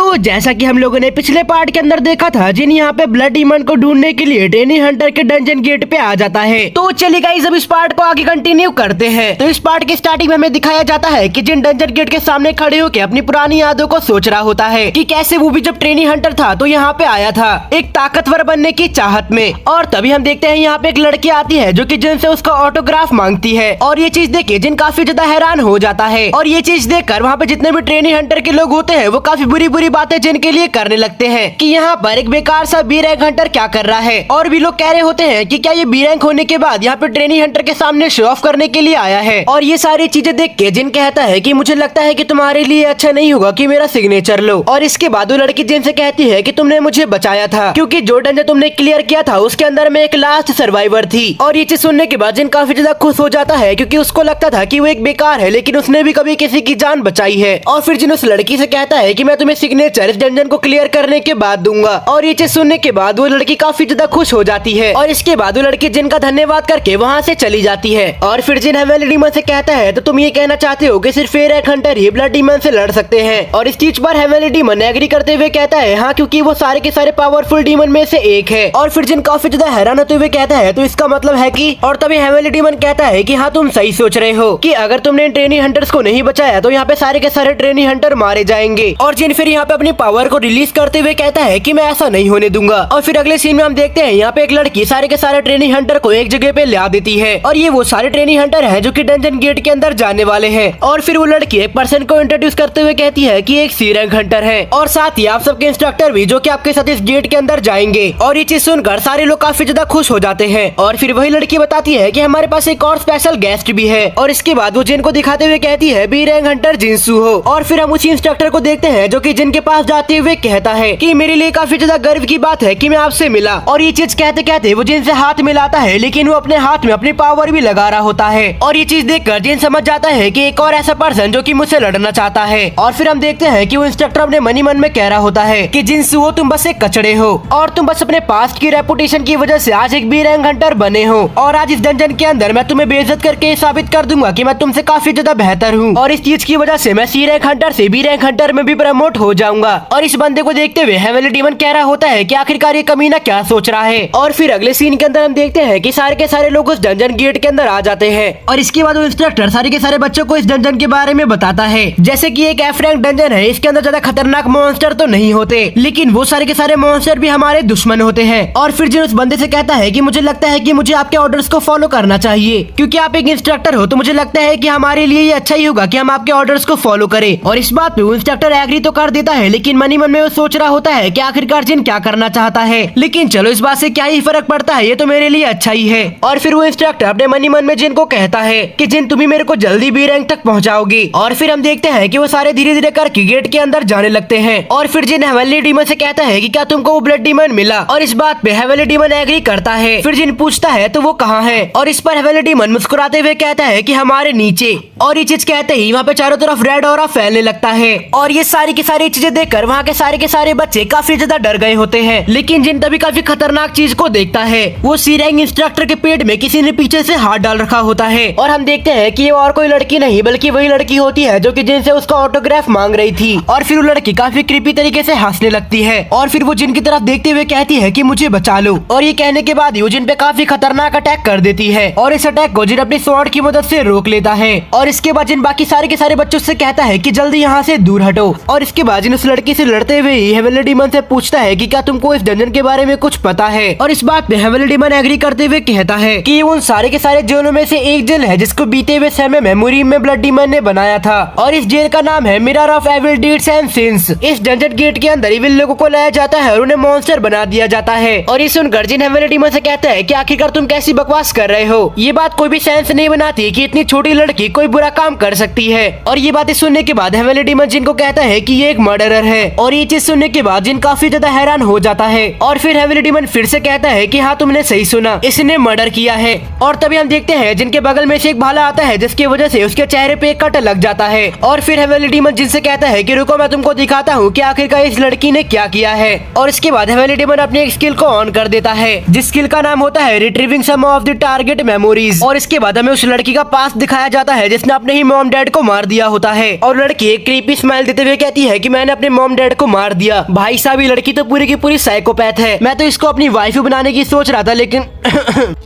तो जैसा कि हम लोगों ने पिछले पार्ट के अंदर देखा था, जिन यहाँ पे ब्लड डीमन को ढूंढने के लिए ट्रेनी हंटर के डंजन गेट पे आ जाता है। तो चलिए गाइस अब इस पार्ट को आगे कंटिन्यू करते हैं। तो इस पार्ट के स्टार्टिंग में हमें दिखाया जाता है कि जिन डंजन गेट के सामने खड़े होकर अपनी पुरानी यादों को सोच रहा होता है कि कैसे वो भी जब ट्रेनी हंटर था तो यहाँ पे आया था एक ताकतवर बनने की चाहत में। और तभी हम देखते हैं यहाँ पे एक लड़की आती है जो कि जिन से उसका ऑटोग्राफ मांगती है। और ये चीज देख के जिन काफी ज्यादा हैरान हो जाता है। और ये चीज देखकर वहाँ पे जितने भी ट्रेनी हंटर के लोग होते हैं वो काफी बुरी बुरी बातें जिन के लिए करने लगते हैं कि यहाँ पर एक बेकार सा बी रैंक हंटर क्या कर रहा है। और भी लोग कह रहे होते हैं कि क्या ये बी रैंक होने के बाद यहाँ पे ट्रेनी हंटर के सामने शो ऑफ करने के लिए आया है। और ये सारी चीजें देख के जिन कहता है कि मुझे लगता है कि तुम्हारे लिए अच्छा नहीं होगा कि मेरा सिग्नेचर लो। और इसके बाद वो लड़की जिन से कहती है कि तुमने मुझे बचाया था क्योंकि जो डंजन तुमने क्लियर किया था उसके अंदर में एक लास्ट सर्वाइवर थी। और ये चीज सुनने के बाद जिन काफी ज्यादा खुश हो जाता है क्योंकि उसको लगता था कि वो एक बेकार है लेकिन उसने भी कभी किसी की जान बचाई है। और फिर जिन उस लड़की से कहता है कि मैं तुम्हें सिग्नेचर इस डंजन को क्लियर करने के बाद दूंगा। और ये चीज सुनने के बाद वो लड़की काफी ज्यादा खुश हो जाती है। और इसके बाद वो लड़की जिन का धन्यवाद करके वहाँ से चली जाती है। और फिर जिन हेवनली डीमन से कहता है तो तुम ये कहना चाहते हो कि सिर्फ एक हंटर ही ब्लड डीमन से लड़ सकते हैं। और इस चीज पर हेवनली डीमन एग्री करते हुए कहता है हाँ, क्योंकि वो सारे के सारे पावरफुल डीमन में से एक है। और फिर जिन काफी ज्यादा हैरान होते हुए कहता है तो इसका मतलब है कि। और तभी हेवनली डीमन कहता है कि हाँ तुम सही सोच रहे हो कि अगर तुमने ट्रेनी हंटर्स को नहीं बचाया तो यहाँ पे सारे के सारे ट्रेनी हंटर मारे जाएंगे। और जिन फिर यहाँ पे अपनी पावर को रिलीज करते हुए कहता है कि मैं ऐसा नहीं होने दूंगा। और फिर अगले सीन में हम देखते हैं यहाँ पे एक लड़की सारे के सारे ट्रेनी हंटर को एक जगह पे ला देती है। और ये वो सारे ट्रेनी हंटर हैं जो कि डंजन गेट के अंदर जाने वाले हैं। और फिर वो लड़की एक पर्सन को इंट्रोड्यूस करते हुए कहती है कि एक सी रैंक हंटर है और साथ ही आप सबके इंस्ट्रक्टर भी जो कि आपके साथ इस गेट के अंदर जाएंगे। और ये चीज सुनकर सारे लोग काफी ज्यादा खुश हो जाते हैं। और फिर वही लड़की बताती है कि हमारे पास एक और स्पेशल गेस्ट भी है। और इसके बाद वो जिन को दिखाते हुए कहती है बी रैंक हंटर जिनसू हो। और फिर हम उसी इंस्ट्रक्टर को देखते हैं जो कि जिन के पास जाते हुए कहता है कि मेरे लिए काफी ज्यादा गर्व की बात है कि मैं आपसे मिला। और ये चीज कहते कहते वो जिन से हाथ मिलाता है लेकिन वो अपने हाथ में अपनी पावर भी लगा रहा होता है। और ये चीज देखकर जिन समझ जाता है कि एक और ऐसा पर्सन जो कि मुझसे लड़ना चाहता है। और फिर हम देखते हैं कि वो इंस्ट्रक्टर अपने मनी मन में कह रहा होता है कि जिनसू हो तुम बस एक कचड़े हो और तुम बस अपने पास्ट की रेपुटेशन की वजह से आज एक बी रैंक हंटर बने हो। और आज इस डंजन के अंदर मैं तुम्हें बेइज्जत करके साबित कर दूंगा कि मैं तुमसे काफी ज्यादा बेहतर हूँ। और इस चीज की वजह से मैं सी रैंक हंटर से बी रैंक हंटर में भी प्रमोट हो जाऊंगा। और इस बंदे को देखते हुए हेवनली डीमन कह रहा होता है कि आखिरकार ये कमीना क्या सोच रहा है। और फिर अगले सीन के अंदर हम देखते हैं कि सारे के सारे लोग उस डंजन गेट के अंदर आ जाते हैं। और इसके बाद वो इंस्ट्रक्टर सारे के सारे बच्चों को इस डंजन के बारे में बताता है जैसे कि एक एफ रैंक डंजन है, इसके अंदर ज्यादा खतरनाक मॉन्स्टर तो नहीं होते लेकिन वो सारे के सारे मॉन्स्टर भी हमारे दुश्मन होते हैं। और फिर जिन उस बंदे से कहता है कि मुझे लगता है कि मुझे आपके ऑर्डर्स को फॉलो करना चाहिए क्योंकि आप एक इंस्ट्रक्टर हो तो मुझे लगता है कि हमारे लिए ये अच्छा ही होगा कि हम आपके ऑर्डर्स को फॉलो करें। और इस बात पे वो इंस्ट्रक्टर एग्री तो कर देता है लेकिन मनी मन में वो सोच रहा होता है कि आखिरकार जिन क्या करना चाहता है। लेकिन चलो इस बात से क्या ही फर्क पड़ता है, ये तो मेरे लिए अच्छा ही है। और फिर वो इंस्ट्रक्टर अपने मनी मन में जिन को कहता है कि जिन तुम्ही मेरे को जल्दी बी रैंक तक पहुंचाओगी। और फिर हम देखते हैं कि वो सारे धीरे धीरे करके गेट के अंदर जाने लगते हैं। और फिर जिन हेवनली डीमन से कहता है कि क्या तुमको वो ब्लड डीमन मिला। और इस बात पे हेवनली डीमन एग्री करता है। फिर जिन पूछता है तो वो कहाँ है। और इस पर हेवनली डीमन मुस्कुराते हुए कहता है कि हमारे नीचे। और ये चीज कहते ही वहाँ पे चारों तरफ रेड ऑरा फैलने लगता है। और ये सारी की सारी चीजें देखकर वहाँ के सारे बच्चे काफी ज्यादा डर गए होते हैं। लेकिन जिन तभी काफी खतरनाक चीज को देखता है, वो सी रैंक इंस्ट्रक्टर के पेट में किसी ने पीछे से हाथ डाल रखा होता है। और हम देखते हैं कि ये और कोई लड़की नहीं बल्कि वही लड़की होती है जो कि जिनसे उसका ऑटोग्राफ मांग रही थी। और फिर वो लड़की काफी क्रीपी तरीके से हंसने लगती है। और फिर वो जिन की तरफ देखते हुए कहती है कि मुझे बचा लो। और ये कहने के बाद वो जिन पे काफी खतरनाक अटैक कर देती है। और इस अटैक को जिन अपनी स्वॉर्ड की मदद से रोक लेता है। और इसके बाद जिन बाकी सारे के सारे बच्चों से कहता है कि जल्दी यहाँ से दूर हटो। और इसके बाद जिन उस लड़की से लड़ते हुए हेवनली डीमन से पूछता है कि क्या तुमको इस डंजन के बारे में कुछ पता है। और इस बात पे हेवनली डीमन एग्री करते हुए कहता है कि ये उन सारे के सारे जेलों में से एक जेल है जिसको बीते हुए समय मेमोरी में ब्लड डीमन ने बनाया था। और इस जेल का नाम है mirror of evil deeds and sins. इस डंजन गेट के अंदर इविल लोगों को लाया जाता है और उन्हें मॉन्स्टर बना दिया जाता है। और ये सुनकर जिन हेवनली डीमन से कहता है कि आखिरकार तुम कैसी बकवास कर रहे हो, ये बात कोई भी सेंस नहीं बनाती कि इतनी छोटी लड़की कोई बुरा काम कर सकती है। और ये बातें सुनने के बाद हेवनली डीमन जिन को कहता है कि ये एक मर्डरर है। और ये चीज सुनने के बाद जिन काफी ज्यादा हैरान हो जाता है। और फिर हेवनली डीमन फिर से कहता है कि हाँ तुमने सही सुना, इसने मर्डर किया है। और तभी हम देखते हैं जिनके बगल में से एक भाला आता है जिसकी वजह से उसके चेहरे पे एक कट लग जाता है। और फिर हेवनली डीमन जिनसे कहता है कि रुको मैं तुमको दिखाता हूँ कि आखिरकार इस लड़की ने क्या किया है। और इसके बाद हेवनली डीमन अपनी एक स्किल को ऑन कर देता है जिस स्किल का नाम होता है retrieving some of the target memories. और इसके बाद हमें उस लड़की का पास्ट दिखाया जाता है जिसने अपने ही मॉम डैड को मार दिया होता है। और लड़की एक क्रीपी स्माइल देते हुए कहती है कि मैंने मैंने अपने मॉम डैड को मार दिया। भाई साहब ये लड़की तो पूरी की पूरी साइकोपैथ है। मैं तो इसको अपनी वाइफ बनाने की सोच रहा था, लेकिन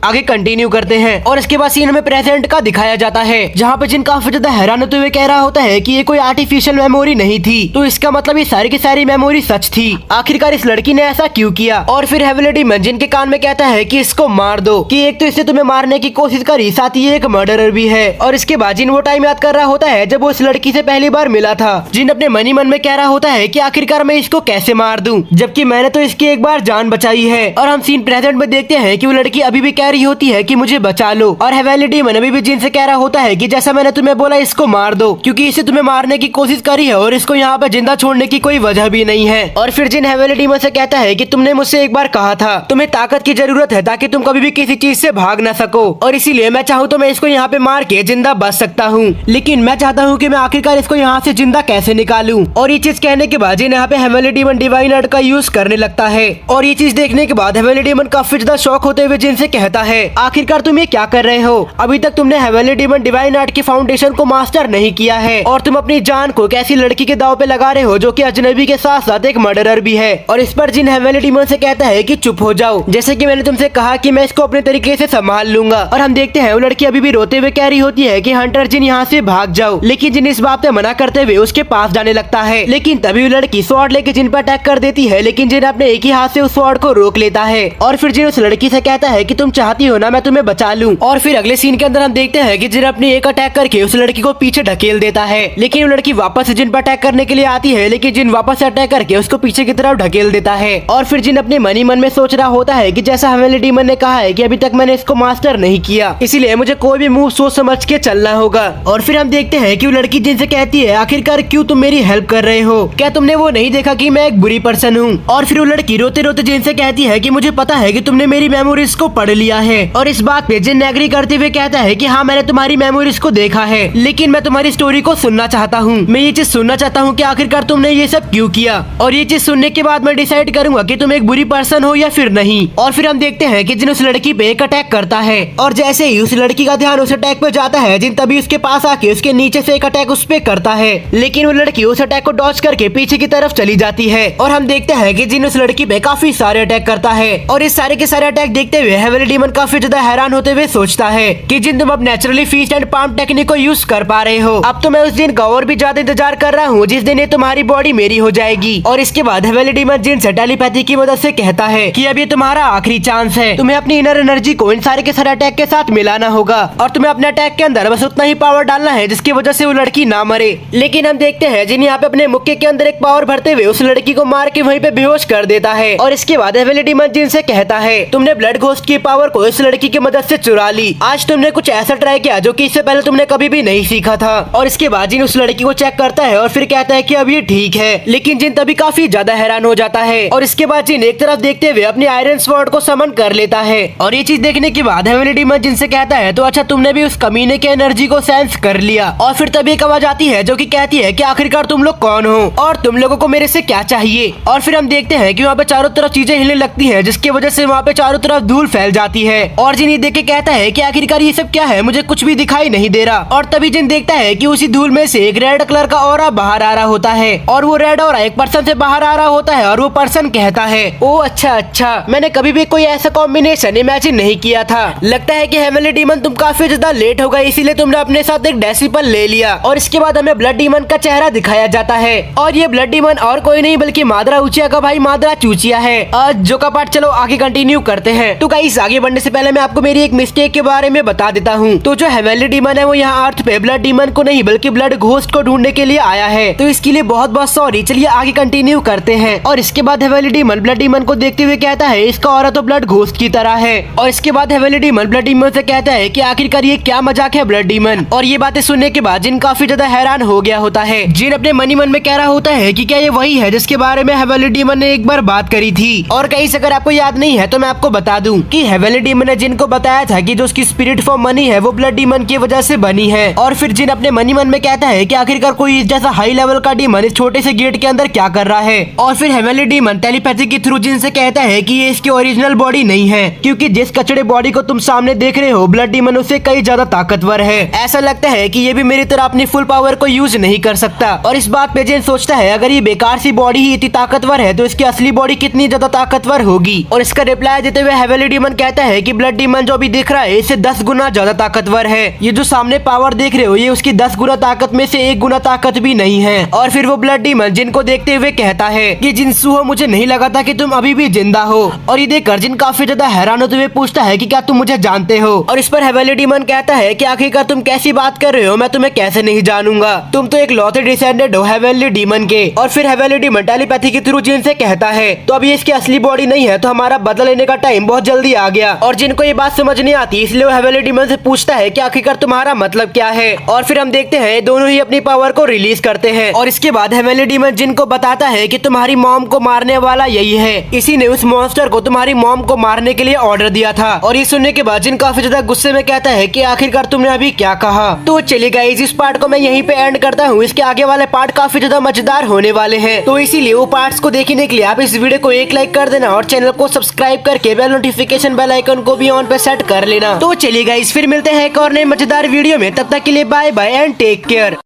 आगे कंटिन्यू करते हैं। और इसके बाद सीन हमें प्रेजेंट का दिखाया जाता है, जहाँ पे जिन काफी ज्यादा हैरान होते हुए कह रहा होता है कि ये कोई आर्टिफिशियल मेमोरी नहीं थी, तो इसका मतलब ये सारी की सारी मेमोरी सच थी। आखिरकार इस लड़की ने ऐसा क्यों किया? और फिर हेवनली डीमन जिन के कान में कहता है कि इसको मार दो, कि एक तो इससे तुम्हें मारने की कोशिश करी, साथ ही एक मर्डरर भी है। और इसके बाद जिन वो टाइम याद कर रहा होता है जब वो इस लड़की से पहली बार मिला था। जिन अपने मनी मन में कह रहा होता है कि आखिरकार मैं इसको कैसे मार दूं, जबकि मैंने तो इसकी एक बार जान बचाई है। और हम सीन प्रेजेंट में देखते हैं कि वो लड़की अभी भी कह रही होती है कि मुझे बचा लो। और हेवनली डीमन अभी भी जिन से कह रहा होता है कि जैसा मैंने तुम्हें बोला इसको मार दो, क्योंकि इसे तुम्हें मारने की कोशिश करी है और इसको यहाँ पे जिंदा छोड़ने की कोई वजह भी नहीं है। और फिर जिन हेवनली डीमन से कहता है कि तुमने मुझसे एक बार कहा था तुम्हें ताकत की जरूरत है ताकि तुम कभी भी किसी चीज से भाग ना सको, और इसीलिए मैं चाहूँ तो मैं इसको यहाँ पे मार के जिंदा बच सकता हूँ, लेकिन मैं चाहता हूँ कि मैं आखिरकार इसको यहाँ से जिंदा कैसे निकालूं। और ये चीज कहने के बाद जिन यहाँ पे हेवनली डीमन डिवाइन आर्ट का यूज करने लगता है। और ये चीज देखने के बाद हेवनली डीमन काफी ज्यादा शॉक होते हुए जिन से कहता है आखिरकार तुम ये क्या कर रहे हो? अभी तक तुमने हेवनली डीमन डिवाइन आर्ट की फाउंडेशन को मास्टर नहीं किया है, और तुम अपनी जान को कैसी लड़की के दाव पे लगा रहे हो जो कि अजनबी के साथ साथ एक मर्डरर भी है। और इस पर जिन हेवनली डीमन से कहता है कि चुप हो जाओ, जैसे कि मैंने तुमसे कहा कि मैं इसको अपने तरीके से संभाल लूंगा। और हम देखते हैं वो लड़की अभी भी रोते हुए कह रही होती है कि हंटर जिन यहाँ से भाग जाओ, लेकिन जिन इस बात पे मना करते हुए उसके पास जाने लगता है। लेकिन तभी वो लड़की स्वॉर्ड लेके जिन पर अटैक कर देती है, लेकिन जिन अपने एक ही हाथ से उस स्वॉर्ड को रोक लेता है। और फिर जिन उस लड़की से कहता है कि तुम चाहती हो ना मैं तुम्हें बचा लूं। और फिर अगले सीन के अंदर हम देखते हैं कि जिन अपनी एक अटैक करके उस लड़की को पीछे ढकेल देता है, लेकिन वो लड़की वापस से जिन पर अटैक करने के लिए आती है, लेकिन जिन वापस से अटैक करके उसको पीछे की तरफ ढकेल देता है। और फिर जिन अपने मनी मन में सोच रहा होता है कि जैसा हेवनली डीमन ने कहा है कि अभी तक मैंने इसको मास्टर नहीं किया, इसीलिए मुझे कोई भी मूव सोच समझ के चलना होगा। और फिर हम देखते हैं कि वो लड़की जिनसे कहती है आखिरकार क्यों तुम मेरी हेल्प कर रहे हो? क्या तुमने वो नहीं देखा कि मैं एक बुरी पर्सन हूँ? और फिर वो लड़की रोते रोते जिनसे कहती है कि मुझे पता है कि तुमने मेरी मेमोरीज को पढ़ लिया है। और इस बात पे जिन एग्री करते हुए कहता है कि हाँ मैंने तुम्हारी मेमोरीज को देखा है, लेकिन मैं तुम्हारी स्टोरी को सुनना चाहता हूँ। मैं ये चीज सुनना चाहता हूँ कि आखिरकार तुमने ये सब क्यों किया, और ये चीज सुनने के बाद मैं डिसाइड करूंगा कि तुम एक बुरी पर्सन हो या फिर नहीं। और फिर हम देखते हैं कि जिन उस लड़की पे एक अटैक करता है, और जैसे ही उस लड़की का ध्यान उस अटैक पे जाता है, जिन तभी उसके पास आके उसके नीचे से एक अटैक उस पे करता है, लेकिन वो लड़की उस अटैक को डॉज करके पीछे की तरफ चली जाती है। और हम देखते हैं कि जिन उस लड़की पे काफी सारे अटैक करता है, और इस सारे के सारे अटैक देखते हुए हेवनली डीमन काफी ज्यादा हैरान होते हुए सोचता है कि जिन तुम अब naturally feast and palm technique को यूज कर पा रहे हो, अब तो मैं उस दिन का और भी ज्यादा इंतजार कर रहा हूँ जिस दिन ये तुम्हारी बॉडी मेरी हो जाएगी। और इसके बाद हेवनली डीमन जिन से टेलीपैथी की मदद से कहता है कि अब ये तुम्हारा आखिरी चांस है, तुम्हें अपनी इनर एनर्जी को इन सारे के सारे अटैक के साथ मिलाना होगा, और तुम्हें अपने अटैक के अंदर बस उतना ही पावर डालना है जिसकी वजह से वो लड़की ना मरे। लेकिन हम देखते हैं जिन यहाँ पे अपने मुक्के के अंदर एक पावर भरते हुए उस लड़की को मार के वहीं पे बेहोश कर देता है। और इसके बाद हेवनली डीमन जिन से कहता है तुमने ब्लड घोस्ट की पावर को इस लड़की की मदद से चुरा ली, आज तुमने कुछ ऐसा ट्राई किया जो कि इससे पहले तुमने कभी भी नहीं सीखा था। और इसके बाद जिन उस लड़की को चेक करता है और फिर कहता है कि अब ये ठीक है, लेकिन जिन तभी काफी ज्यादा हैरान हो जाता है। और इसके बाद जिन एक तरफ देखते हुए अपनी आयरन स्वॉर्ड को समन कर लेता है। और ये चीज देखने के बाद हेवनली डीमन जिन से कहता है तो अच्छा तुमने भी उस कमीने के एनर्जी को सेंस कर लिया। और फिर तभी एक आवाज आती है जो कि कहती है कि आखिरकार तुम लोग कौन हो और तुम लोगों को मेरे से क्या चाहिए। और फिर हम देखते हैं कि वहाँ पे चारों तरफ चीजें हिलने लगती हैं, जिसकी वजह से वहाँ पे चारों तरफ धूल फैल जाती है। और जिन ये देख के कहता है कि आखिरकार ये सब क्या है, मुझे कुछ भी दिखाई नहीं दे रहा। और तभी जिन देखता है कि उसी धूल में से एक रेड कलर का ऑरा बाहर आ रहा होता है, और वो रेड ऑरा एक पर्सन से बाहर आ रहा होता है। और वो पर्सन कहता है ओ अच्छा, मैंने कभी भी कोई ऐसा कॉम्बिनेशन इमेजिन नहीं किया था। लगता है कि हेवनली डीमन तुम काफी ज्यादा लेट हो गए, इसीलिए तुमने अपने साथ एक डेसिपल ले लिया। और इसके बाद हमें ब्लड डीमन का चेहरा दिखाया जाता है, और ये ब्लड डीमन और कोई नहीं बल्कि मादरा उचिया का भाई मादरा चूचिया है। जो का पार्ट चलो आगे कंटिन्यू करते हैं। तो गाइस आगे बढ़ने से पहले मैं आपको मेरी एक मिस्टेक के बारे में बता देता हूँ। तो जो हेवनली डीमन है वो यहाँ अर्थ पे ब्लड डीमन को नहीं बल्कि ब्लड घोस्ट को ढूंढने के लिए आया है, तो इसके लिए बहुत बहुत सॉरी। चलिए आगे कंटिन्यू करते हैं। और इसके बाद हेवनली डीमन ब्लड डीमन को देखते हुए कहता है इसका ऑरा तो ब्लड घोस्ट की तरह है। और इसके बाद हेवनली डीमन ब्लड डीमन से कहता है कि आखिरकार ये क्या मजाक है ब्लड डीमन। और ये बातें सुनने के बाद जिन काफी ज्यादा हैरान हो गया होता है। जिन अपने मनी मन में कह रहा होता है कि क्या ये वही है जिसके बारे में हेवनली डीमन ने एक बार बात करी थी। और कहीं से अगर आपको याद नहीं है तो मैं आपको बता दूं कि हेवनली डीमन ने जिनको बताया था कि जो उसकी स्पिरिट फॉर्म मनी है वो ब्लड डीमन की वजह से बनी है। और फिर जिन अपने मनी मन में कहता है कि आखिरकार कोई इस जैसा हाई लेवल का डीमन इस छोटे से गेट के अंदर क्या कर रहा है। और फिर हेवनली डीमन टेलीपैथी के थ्रू जिन से कहता है कि ये इसकी ओरिजिनल बॉडी नहीं है, क्योंकि जिस कचड़े बॉडी को तुम सामने देख रहे हो ब्लड डीमन उससे कई ज्यादा ताकतवर है। ऐसा लगता है कि ये भी मेरी तरह अपनी फुल पावर को यूज नहीं कर सकता। और इस बात पे जिन सोचता है अगर ये बेकार सी बॉडी ही इतनी ताकतवर है तो इसकी असली बॉडी कितनी ज्यादा ताकतवर होगी। और इसका रिप्लाई देते हुए हेवनली डीमन कहता है कि ब्लड डीमन जो अभी दिख रहा है इससे 10 गुना ज्यादा ताकतवर है। ये जो सामने पावर देख रहे हो ये उसकी 10 गुना ताकत में से 1 गुना ताकत भी नहीं है। और फिर वो ब्लड डीमन जिन को देखते हुए कहता है कि जिनसू मुझे नहीं लगा था कि तुम अभी भी जिंदा हो। और ये देखकर जिन काफी ज्यादा हैरान होते हुए पूछता है कि क्या तुम मुझे जानते हो। और इस पर हेवनली डीमन कहता है कि आखिरकार तुम कैसी बात कर रहे हो, मैं तुम्हें कैसे नहीं जानूंगा, तुम तो एक लौते डिसेंडेंट हो हेवनली डीमन के। और फिर हेवनली डीमन टेलीपैथी के थ्रू जिन से कहता है तो अभी इसकी असली बॉडी नहीं है तो हमारा बदला लेने का टाइम बहुत जल्दी आ गया। और जिनको ये बात समझ नहीं आती इसलिए वो हेवनली डीमन से पूछता है कि आखिरकार तुम्हारा मतलब क्या है। और फिर हम देखते हैं दोनों ही अपनी पावर को रिलीज करते हैं। और इसके बाद हेवनली डीमन जिनको बताता है कि तुम्हारी मॉम को मारने वाला यही है, इसी ने उस मॉन्स्टर को तुम्हारी मॉम को मारने के लिए ऑर्डर दिया था। और ये सुनने के बाद जिन काफी ज्यादा गुस्से में कहता है कि आखिरकार तुमने अभी क्या कहा। तो चलिए गाइस इस पार्ट को मैं यहीं पे एंड करता हूँ। इसके आगे वाले पार्ट काफी ज्यादा मजेदार होने वाले हैं, तो इसीलिए वो पार्ट्स को देखने के लिए आप इस वीडियो को एक लाइक कर देना और चैनल को सब्सक्राइब करके बेल नोटिफिकेशन बेल आइकन को भी ऑन पे सेट कर लेना। तो चलिए गाइस फिर मिलते हैं एक और नए मजेदार वीडियो में, तब तक के लिए bye bye and take care.